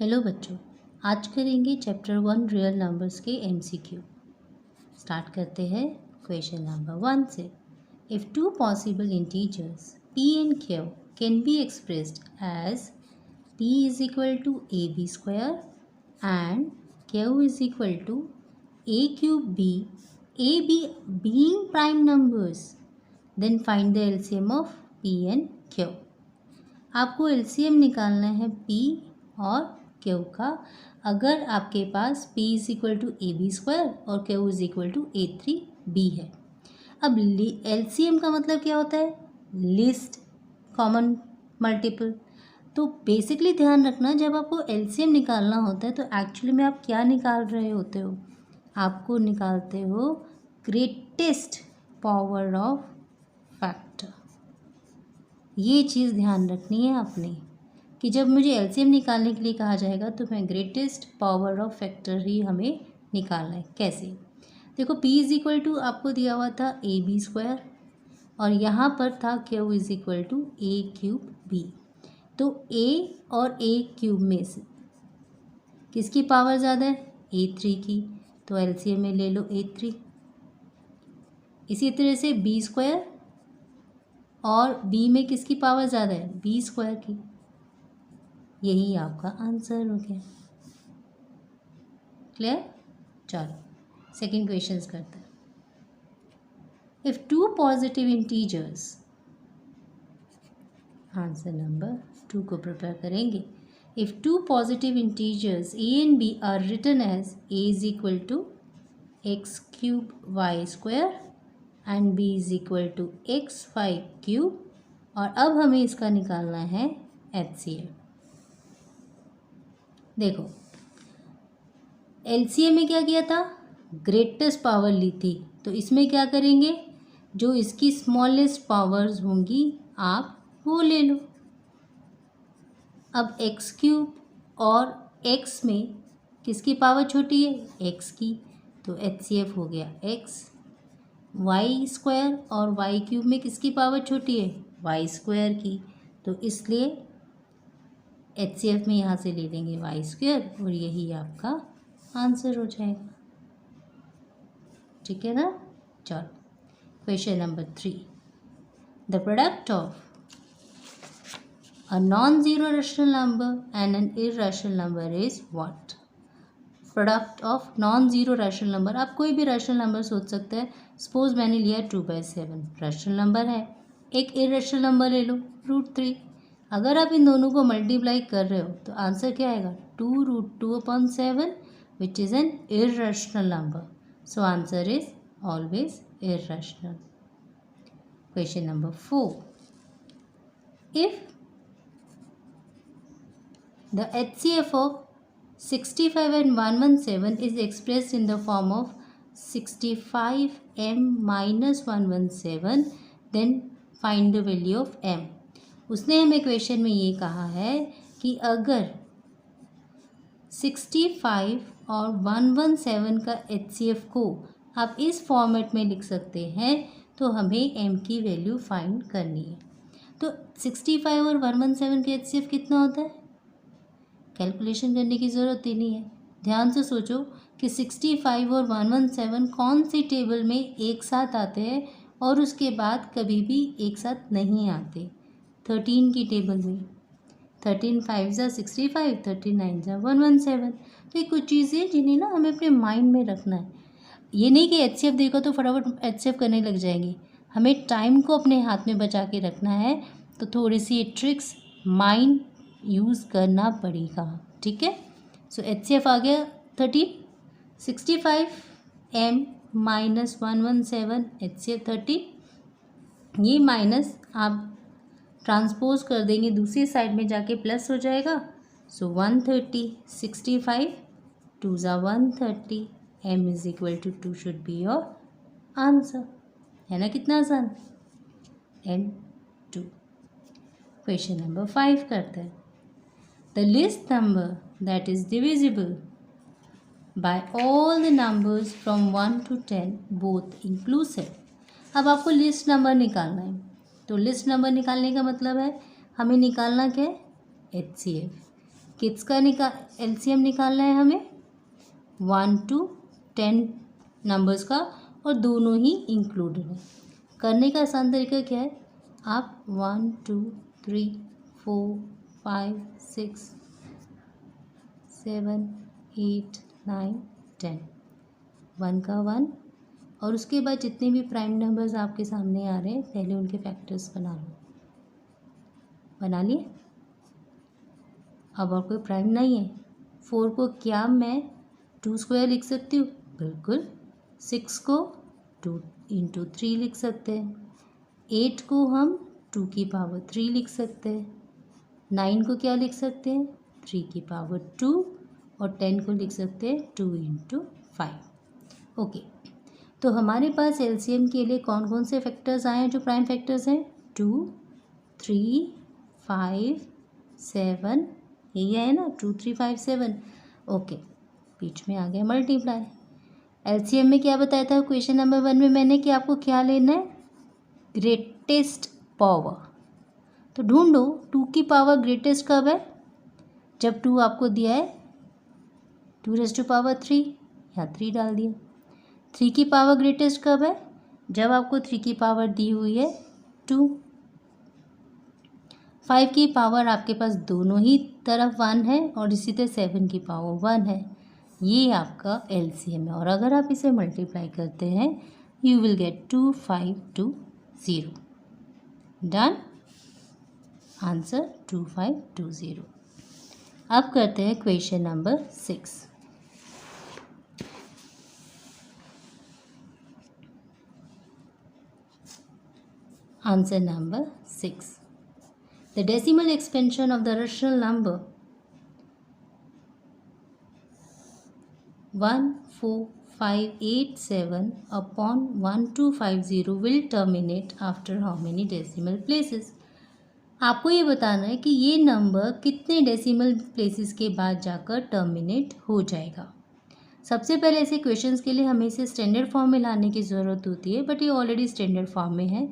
Hello बच्चों, आज करेंगे चैप्टर 1 रियल नंबर्स के एमसीक्यू। स्टार्ट करते हैं क्वेश्चन नंबर 1 से। If two possible integers p and q can be expressed as p is equal to ab square and q is equal to a cube b, ab being prime numbers, then find the LCM of p and q। आपको LCM निकालना है p और q का। अगर आपके पास p is equal to A B square और q is equal to a3b है। अब LCM का मतलब क्या होता है? Least common multiple. तो बेसिकली ध्यान रखना, जब आपको LCM निकालना होता है तो एक्चुअली में आप क्या निकाल रहे होते हो? आपको निकालते हो ग्रेटेस्ट पावर ऑफ फैक्टर। ये चीज़ ध्यान रखनी है आपने कि जब मुझे LCM निकालने के लिए कहा जाएगा तो मैं ग्रेटेस्ट पावर ऑफ फैक्टर ही हमें निकालना है। कैसे? देखो, p इज इक्वल टू आपको दिया हुआ था ए बी स्क्वायर और यहाँ पर था q is equal to A cube B. तो a और a क्यूब में से किसकी पावर ज़्यादा है? a3 की। तो LCM में ले लो a3। इसी तरह से b स्क्वायर और b में किसकी पावर ज़्यादा है? b स्क्वायर की। यही आपका आंसर हो गया। क्लियर? चलो सेकेंड क्वेश्चन करते हैं। If two positive integers, answer number 2 को प्रिपेयर करेंगे। If two positive integers a and b are written as a is equal to X cube Y square and b is equal to X Y cube, और अब हमें इसका निकालना है HCF। देखो, LCM में क्या किया था? ग्रेटेस्ट पावर ली थी। तो इसमें क्या करेंगे? जो इसकी स्मॉलेस्ट पावर्स होंगी आप वो ले लो। अब एक्स क्यूब और एक्स में किसकी पावर छोटी है? एक्स की। तो HCF हो गया एक्स। वाई स्क्वायर और वाई क्यूब में किसकी पावर छोटी है? वाई स्क्वायर की। तो इसलिए HCF में यहाँ से ले लेंगे वाई स्क्वायर और यही आपका आंसर हो जाएगा। ठीक है ना? चलो question number 3। The product of a non zero rational number and an irrational number is what? Product of non zero rational number, आप कोई भी रैशनल नंबर सोच सकते हैं। सपोज मैंने लिया 2/7 रैशनल नंबर है। एक इररेशनल नंबर ले लो √3। अगर आप इन दोनों को मल्टीप्लाई कर रहे हो तो आंसर क्या आएगा? 2√2/7 which is an irrational number. So answer is always irrational. Question number 4। If the HCF of 65 and 117 is expressed in the form of 65m minus 117, then find the value of m। उसने हमें question में ये कहा है कि अगर 65 और 117 का HCF को आप इस फॉर्मेट में लिख सकते हैं तो हमें m की वैल्यू फाइंड करनी है। तो 65 और 117 का HCF कितना होता है? कैलकुलेशन करने की ज़रूरत ही नहीं है। ध्यान से सोचो कि 65 और 117 कौन सी टेबल में एक साथ आते हैं और उसके बाद कभी भी एक साथ नहीं आते। 13 की टेबल में 13 5 ज़ा 65, 13 9 ज़ा 117। तो ये कुछ चीज़ें जिन्हें ना हमें अपने माइंड में रखना है। ये नहीं कि HCF देखो तो फटाफट HCF करने लग जाएंगे। हमें टाइम को अपने हाथ में बचा के रखना है। तो थोड़ी सी ट्रिक्स माइंड यूज़ करना पड़ेगा। ठीक है? सो HCF आ गया 13। 65m minus 117 HCF 13। ये माइनस आप ट्रांसपोज कर देंगे दूसरी साइड में जाके प्लस हो जाएगा। सो 130 65 2 ज़ा 130 m is equal to 2 should be your answer. है ना कितना आसान? N2। क्वेश्चन नंबर 5 करते हैं। The list number that is divisible by all the numbers from 1 to 10 both inclusive। अब आपको लिस्ट नंबर निकालना है। तो लिस्ट नंबर निकालने का मतलब है हमें निकालना क्या है? HCF। किसका एलसीएम निकालना है हमें? 1 to 10 नंबर्स का, और दोनों ही इंक्लूडेड है। करने का आसान तरीका क्या है? आप 1 2 3 4 5 6 7 8 9 10, 1 का 1, और उसके बाद जितने भी प्राइम नंबर्स आपके सामने आ रहे हैं पहले उनके फैक्टर्स बना लो। बना लिए? अब और कोई प्राइम नहीं है। 4 को क्या मैं 2 स्क्वायर लिख सकती हूँ? बिल्कुल। 6 को 2 इंटू 3 लिख सकते हैं। 8 को हम 2 की पावर 3 लिख सकते हैं। 9 को क्या लिख सकते हैं? 3 की पावर 2, और 10 को लिख सकते हैं 2 इंटू 5। ओके, तो हमारे पास एलसीएम के लिए कौन कौन से फैक्टर्स आए हैं जो प्राइम फैक्टर्स हैं? 2 3 5 7, यही है ना, 2 3 5 7। ओके, बीच में आ गया मल्टीप्लाई। एलसीएम में क्या बताया था क्वेश्चन नंबर 1 में मैंने कि आपको क्या लेना है? Greatest power. तो ढूंढो 2 की पावर ग्रेटेस्ट कब है? जब 2 आपको दिया है 2⁻3, यहाँ 3 डाल दिया। 3 की पावर ग्रेटेस्ट कब है? जब आपको 3 की पावर दी हुई है 2। 5 की पावर आपके पास दोनों ही तरफ 1 है, और इसी तरह 7 की पावर 1 है। ये आपका एलसीएम है, और अगर आप इसे मल्टीप्लाई करते हैं you will get 2520। Done, answer 2520। अब करते हैं question number 6। Answer number 6, the decimal expansion of the rational number 14587 upon 1250 will terminate after how many decimal places? आपको ये बताना है कि ये नंबर कितने डेसिमल प्लेसेस के बाद जाकर टर्मिनेट हो जाएगा। सबसे पहले ऐसे क्वेश्चंस के लिए हमें इसे स्टैंडर्ड फॉर्म में लाने की ज़रूरत होती है, बट ये ऑलरेडी स्टैंडर्ड फॉर्म में है,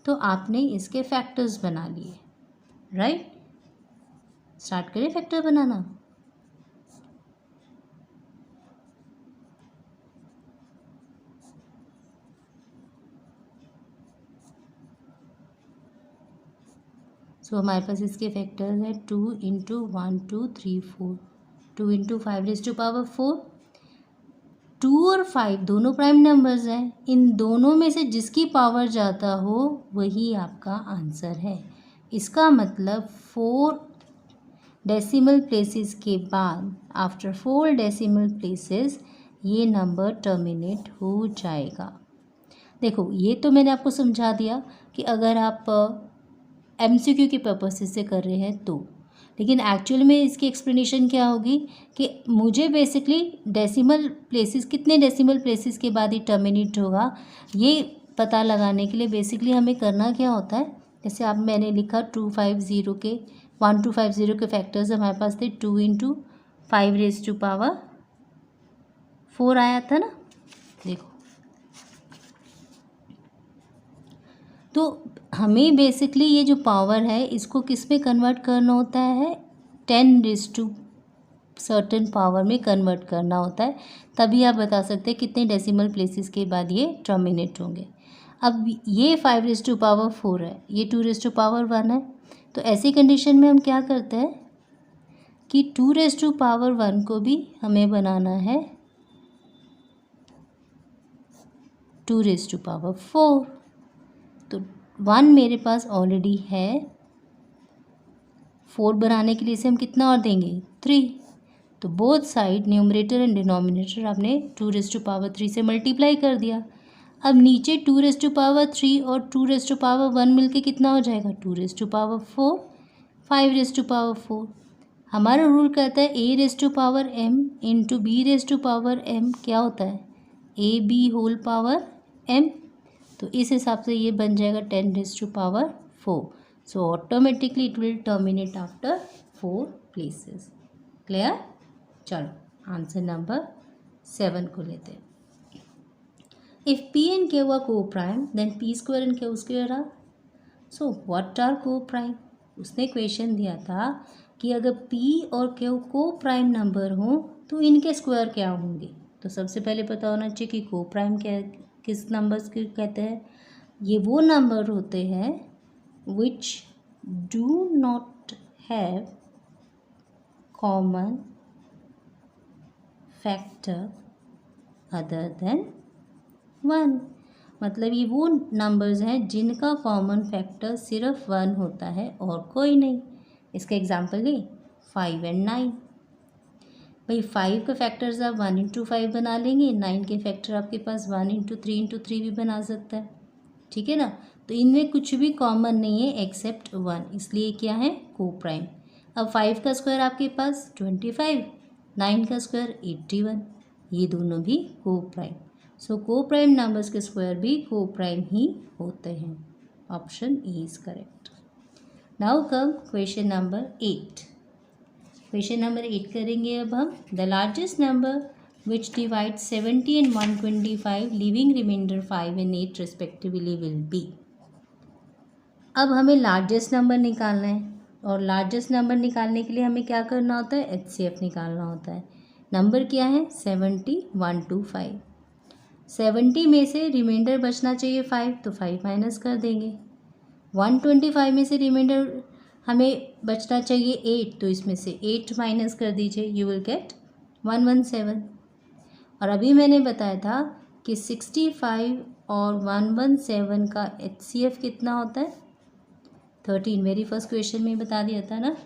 तो आपने इसके फैक्टर्स बना लिए। राइट, स्टार्ट करें फैक्टर बनाना। सो हमारे पास इसके फैक्टर्स हैं 2 इंटू 1 2 3 4, 2 इंटू 5⁻4। 2 और 5 दोनों प्राइम नंबर्स हैं। इन दोनों में से जिसकी पावर ज़्यादा हो वही आपका आंसर है। इसका मतलब 4 डेसिमल प्लेसेस के बाद, आफ्टर 4 डेसिमल प्लेसेस, ये नंबर टर्मिनेट हो जाएगा। देखो, ये तो मैंने आपको समझा दिया कि अगर आप एमसीक्यू के पर्पस से कर रहे हैं तो, लेकिन एक्चुअल में इसकी एक्सप्लेनेशन क्या होगी कि मुझे बेसिकली डेसिमल प्लेसेस, कितने डेसिमल प्लेसेस के बाद ही टर्मिनेट होगा, ये पता लगाने के लिए बेसिकली हमें करना क्या होता है। जैसे आप मैंने लिखा 1250 के फैक्टर्स हमारे पास थे 2 इंटू 5⁻4 आया था ना। देखो, तो हमें बेसिकली ये जो पावर है इसको किस में कन्वर्ट करना होता है? 10 सर्टेन पावर में कन्वर्ट करना होता है, तभी आप बता सकते हैं कितने डेसिमल प्लेसेस के बाद ये टर्मिनेट होंगे। अब ये 5⁻4 है, ये 2⁻1 है, तो ऐसी कंडीशन में हम क्या करते हैं कि 2⁻1 को भी हमें बनाना है 2⁻4। तो 1 मेरे पास ऑलरेडी है, 4 बनाने के लिए इसे हम कितना और देंगे? 3। तो both side numerator and denominator आपने 2⁻3 से मल्टीप्लाई कर दिया। अब नीचे 2⁻3 और 2⁻1 मिलके कितना हो जाएगा? 2⁻4, 5⁻4। हमारा रूल कहता है a⁻m इंटू b⁻m क्या होता है? ab⁻m। तो इस हिसाब से ये बन जाएगा 10⁻4। So automatically it will terminate after 4 places. Clear? चलो आंसर नंबर 7 को लेते हैं। If p and q are co-prime, then p square and q square are. So what are co-prime? उसने क्वेश्चन दिया था कि अगर P और Q को प्राइम नंबर हो तो इनके स्क्वायर क्या होंगे। तो सबसे पहले पता होना चाहिए कि को प्राइम क्या किस नंबर्स को कहते हैं। ये वो नंबर होते हैं which do not have common factor other than 1। मतलब ये वो नंबर्स हैं जिनका कॉमन फैक्टर सिर्फ 1 होता है और कोई नहीं। इसका एग्जांपल ले 5 और 9। भाई 5 के फैक्टर्स आप 1 इंटू 5 बना लेंगे, 9 के फैक्टर आपके पास 1 इंटू 3 भी बना सकता है, ठीक है ना। तो इनमें कुछ भी कॉमन नहीं है एक्सेप्ट 1, इसलिए क्या है को प्राइम। अब 5 का स्क्वायर आपके पास 25, 9 का स्क्वायर 81, ये दोनों भी को प्राइम। सो को प्राइम नंबर्स के स्क्वायर भी को प्राइम ही होते हैं। Option A is correct. Now come question number 8। Question number 8 करेंगे अब हम। The largest number which divide 70 and 125 leaving remainder 5 and 8 respectively will be. अब हमें लार्जेस्ट नंबर निकालना है और लार्जेस्ट नंबर निकालने के लिए हमें क्या करना होता है, HCF निकालना होता है। नंबर क्या है 70, 125। 70 में से रिमाइंडर बचना चाहिए 5, तो 5 माइनस कर देंगे। 125 में से रिमाइंडर हमें बचना चाहिए 8, तो इसमें से 8 माइनस कर दीजिए, यू विल गेट 117। और अभी मैंने बताया था कि 65 और 117 का HCF कितना होता है 13। वेरी फर्स्ट क्वेश्चन में बता दिया था ना,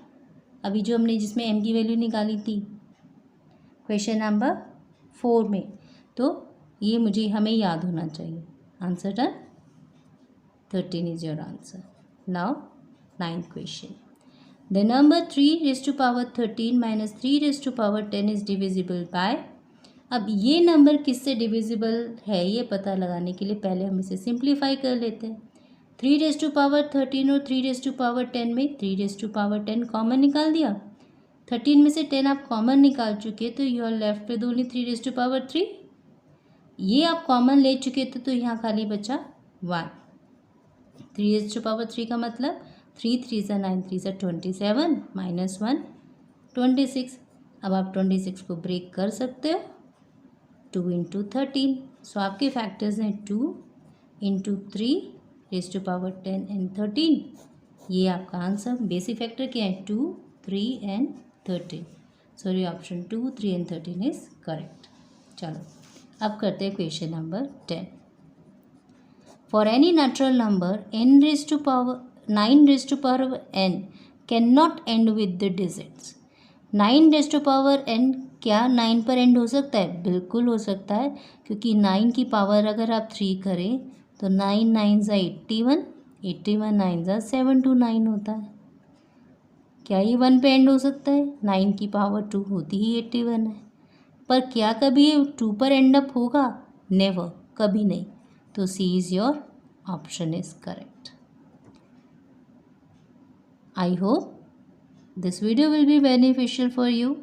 अभी जो हमने जिसमें m की वैल्यू निकाली थी क्वेश्चन नंबर 4 में। तो ये मुझे हमें याद होना चाहिए। Answer done, 13 is your answer. Now 9th question. The number 3 raised to power 13 minus 3 raised to power 10 is divisible by। अब ये नंबर किससे डिविजिबल है ये पता लगाने के लिए पहले हम इसे सिंप्लीफाई कर लेते हैं। 3 raised to power 13 और 3 raised to power 10 में 3 raised to power 10 कॉमन निकाल दिया। 13 में से 10 आप कॉमन निकाल चुके तो you are left with only 3 raised to power 3। ये आप कॉमन ले चुके थे तो यहाँ खाली बचा 1। 3 raised to power 3 का मतलब 3 3 9 3 27 माइनस 1 26। अब आप 26 को ब्रेक कर सकते हो 2 इंटू 13। सो आपके फैक्टर्स हैं 2 into 3 raised to power 10 and 13। ये आपका आंसर। बेसिक फैक्टर क्या है 2, 3 and 13। सो ये ऑप्शन 2, 3 and 13 इज करेक्ट। चलो अब करते हैं question number 10। For any natural number n raised to power 9 raised to power n can not and with the digits. 9 raised to power n क्या 9 पर and हो सकता है? बिल्कुल हो सकता है, क्योंकि 9 की पावर अगर आप 3 करें तो 9 9 ज़ा 81, 81 9 ज़ा 729 होता है। क्या ये 1 पे एंड हो सकता है? 9 की पावर 2 होती ही 81 है, पर क्या कभी ये 2 पर एंड अप होगा? नेवर, कभी नहीं। तो C is your option is correct. I hope this video will be beneficial for you.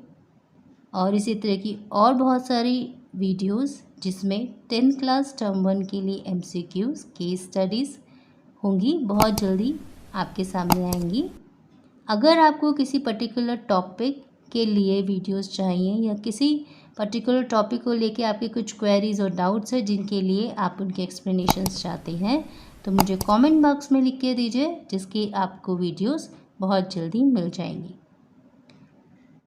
और इसी तरह की और बहुत सारी वीडियोस जिसमें 10th क्लास टर्म 1 के लिए MCQs, केस स्टडीज़ होंगी, बहुत जल्दी आपके सामने आएंगी। अगर आपको किसी पर्टिकुलर टॉपिक के लिए वीडियोस चाहिए या किसी पर्टिकुलर टॉपिक को लेके आपके कुछ क्वेरीज और डाउट्स हैं जिनके लिए आप उनके एक्सप्लेनेशंस चाहते हैं, तो मुझे कमेंट बॉक्स में लिख के दीजिए, जिसकी आपको वीडियोस बहुत जल्दी मिल जाएंगी।